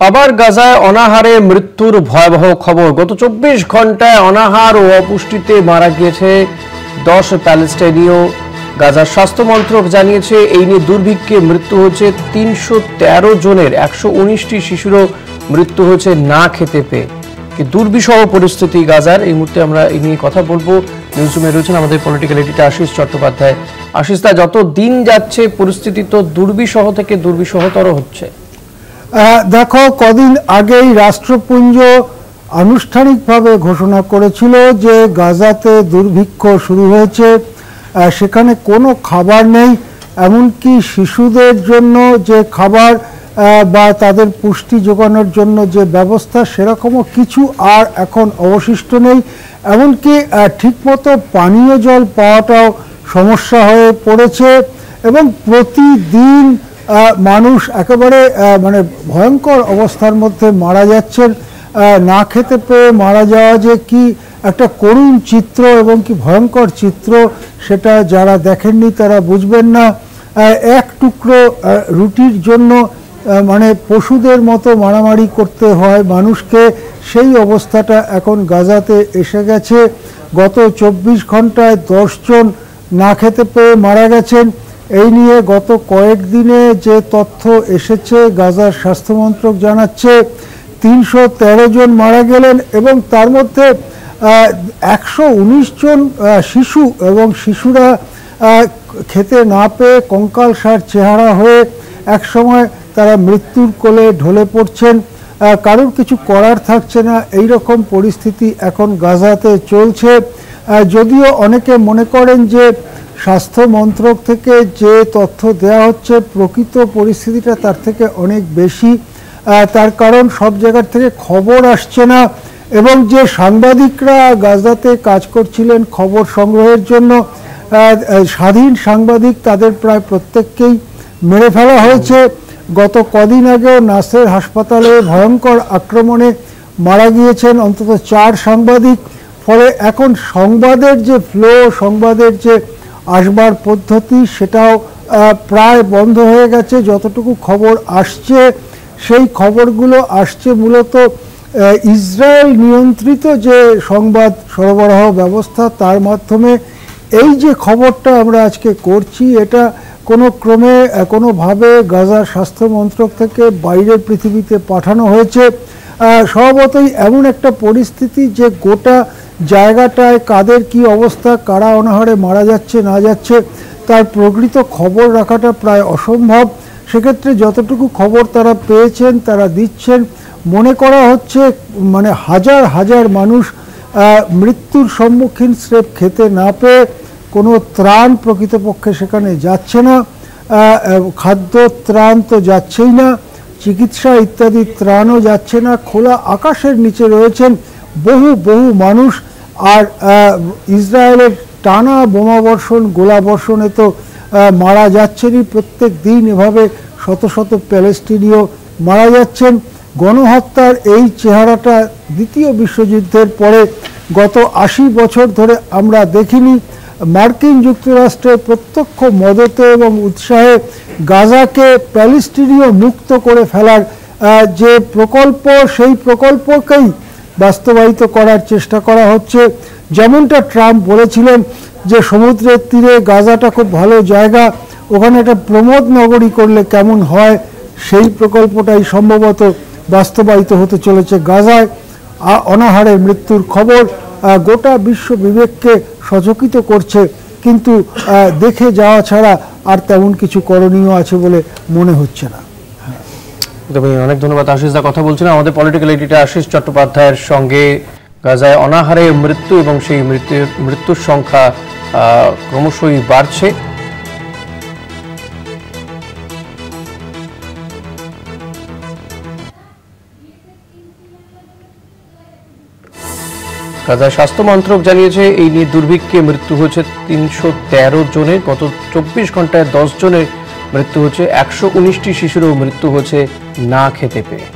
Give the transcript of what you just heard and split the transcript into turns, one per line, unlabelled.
আবার গাজায় অনাহারে মৃত্যুর ভয়াবহ খবর। গত 24 ঘন্টায় অনাহার ও অপুষ্টিতে মারা গিয়েছে 10 প্যালেস্টাইনীয়। গাজার স্বাস্থ্য মন্ত্রক জানিয়েছে এই নিয়ে দুর্ভিক্ষে মৃত্যু হয়েছে 313 জনের। 119টি শিশুরও মৃত্যু হয়েছে না খেতে পেয়ে। দুর্বিষহ পরিস্থিতি গাজার। এই মুহূর্তে আমরা এই নিয়ে কথা বলবো। নিউজরুমে রয়েছেন আমাদের পলিটিক্যাল এডিটর আশিস চট্টোপাধ্যায়। আশিস দা, যত দিন যাচ্ছে পরিস্থিতি তো দুর্বিষহ থেকে দুর্বিষহতর হচ্ছে।
দেখো, কদিন আগেই রাষ্ট্রপুঞ্জ আনুষ্ঠানিকভাবে ঘোষণা করেছিল যে গাজাতে দুর্ভিক্ষ শুরু হয়েছে। সেখানে কোনো খাবার নেই, এমনকি শিশুদের জন্য যে খাবার বা তাদের পুষ্টি যোগানোর জন্য যে ব্যবস্থা সেরকমও কিছু আর এখন অবশিষ্ট নেই। এমনকি ঠিকমতো পানীয় জল পাওয়াটাও সমস্যা হয়ে পড়েছে এবং প্রতিদিন মানুষ একেবারে মানে ভয়ঙ্কর অবস্থার মধ্যে মারা যাচ্ছেন। না খেতে পেয়ে মারা যাওয়া যে কি একটা করুণ চিত্র এবং কি ভয়ঙ্কর চিত্র, সেটা যারা দেখেননি তারা বুঝবেন না। এক টুকরো রুটির জন্য মানে পশুদের মতো মারামারি করতে হয় মানুষকে, সেই অবস্থাটা এখন গাজাতে এসে গেছে। গত 24 ঘন্টায় 10 জন না খেতে পেয়ে মারা গেছেন। এই নিয়ে গত কয়েকদিনে যে তথ্য এসেছে, গাজার স্বাস্থ্যমন্ত্রক জানাচ্ছে 313 জন মারা গেলেন এবং তার মধ্যে 119 জন শিশু, এবং শিশুরা খেতে না পেয়ে কঙ্কালসার চেহারা হয়ে একসময় তারা মৃত্যুর কোলে ঢলে পড়ছেন। কারোর কিছু করার থাকছে না, এই রকম পরিস্থিতি এখন গাজাতে চলছে। যদিও অনেকে মনে করেন যে স্বাস্থ্য মন্ত্রক থেকে যে তথ্য দেওয়া হচ্ছে প্রকৃত পরিস্থিতিটা তার থেকে অনেক বেশি। তার কারণ সব জায়গার থেকে খবর আসছে না, এবং যে সাংবাদিকরা গাজাতে কাজ করছিলেন খবর সংগ্রহের জন্য, স্বাধীন সাংবাদিক, তাদের প্রায় প্রত্যেককেই মেরে ফেলা হয়েছে। গত কদিন আগেও নাসের হাসপাতালে ভয়ঙ্কর আক্রমণে মারা গিয়েছেন অন্তত 4 সাংবাদিক। ফলে এখন সংবাদের যে ফ্লো, সংবাদের যে আসবার পদ্ধতি, সেটাও প্রায় বন্ধ হয়ে গেছে। যতটুকু খবর আসছে সেই খবরগুলো আসছে মূলত ইসরায়েল নিয়ন্ত্রিত যে সংবাদ সরবরাহ ব্যবস্থা, তার মাধ্যমে। এই যে খবরটা আমরা আজকে করছি, এটা কোনো ক্রমে কোনোভাবে গাজার স্বাস্থ্য মন্ত্রক থেকে বাইরের পৃথিবীতে পাঠানো হয়েছে। স্বভাবতই এমন একটা পরিস্থিতি যে গোটা জায়গাটায় কাদের কি অবস্থা, কারা অনাহারে মারা যাচ্ছে না যাচ্ছে, তার প্রকৃত খবর রাখাটা প্রায় অসম্ভব। সেক্ষেত্রে যতটুকু খবর তারা পেয়েছেন তারা দিচ্ছেন। মনে করা হচ্ছে মানে হাজার হাজার মানুষ মৃত্যুর সম্মুখীন, স্রেফ খেতে না পেয়ে। কোনো ত্রাণ প্রকৃতপক্ষে সেখানে যাচ্ছে না, খাদ্য ত্রাণ তো যাচ্ছেই না, চিকিৎসা ইত্যাদি ত্রাণও যাচ্ছে না। খোলা আকাশের নিচে রয়েছেন বহু বহু মানুষ। আর ইসরায়েলের টানা বোমাবর্ষণ, গোলাবর্ষণে তো মারা যাচ্ছেনই প্রত্যেক দিন। এভাবে শত শত প্যালেস্টিনীয় মারা যাচ্ছেন। গণহত্যার এই চেহারাটা দ্বিতীয় বিশ্বযুদ্ধের পরে গত 80 বছর ধরে আমরা দেখিনি। মার্কিন যুক্তরাষ্ট্রের প্রত্যক্ষ মদতে এবং উৎসাহে গাজাকে প্যালেস্টিনীয় মুক্ত করে ফেলার যে প্রকল্প, সেই প্রকল্পকেই বাস্তবায়িত করার চেষ্টা করা হচ্ছে। যেমনটা ট্রাম্প বলেছিলেন যে সমুদ্রের তীরে গাজাটা খুব ভালো জায়গা, ওখানে একটা প্রমোদ নগরী করলে কেমন হয়, সেই প্রকল্পটাই সম্ভবত বাস্তবায়িত হতে চলেছে গাজায়। অনাহারের মৃত্যুর খবর গোটা বিশ্ব বিবেককে সচকিত করছে, কিন্তু দেখে যাওয়া ছাড়া আর তেমন কিছু করণীয় আছে বলে মনে হচ্ছে না।
অনেক ধন্যবাদ আশিস দা। কথা বলছিলাম আমাদের পলিটিক্যাল এডিটর আশিস চট্টোপাধ্যায়ের সঙ্গে। গাজায় অনাহারে মৃত্যু এবং সেই মৃত্যুর সংখ্যা ক্রমশই বাড়ছে। গাজার স্বাস্থ্য মন্ত্রক জানিয়েছে এই নিয়ে দুর্ভিক্ষে মৃত্যু হয়েছে 313 জনের। গত 24 ঘন্টায় 10 জনের মৃত্যু হচ্ছে। 119টি শিশুরও মৃত্যু হচ্ছে না খেতে পেয়ে।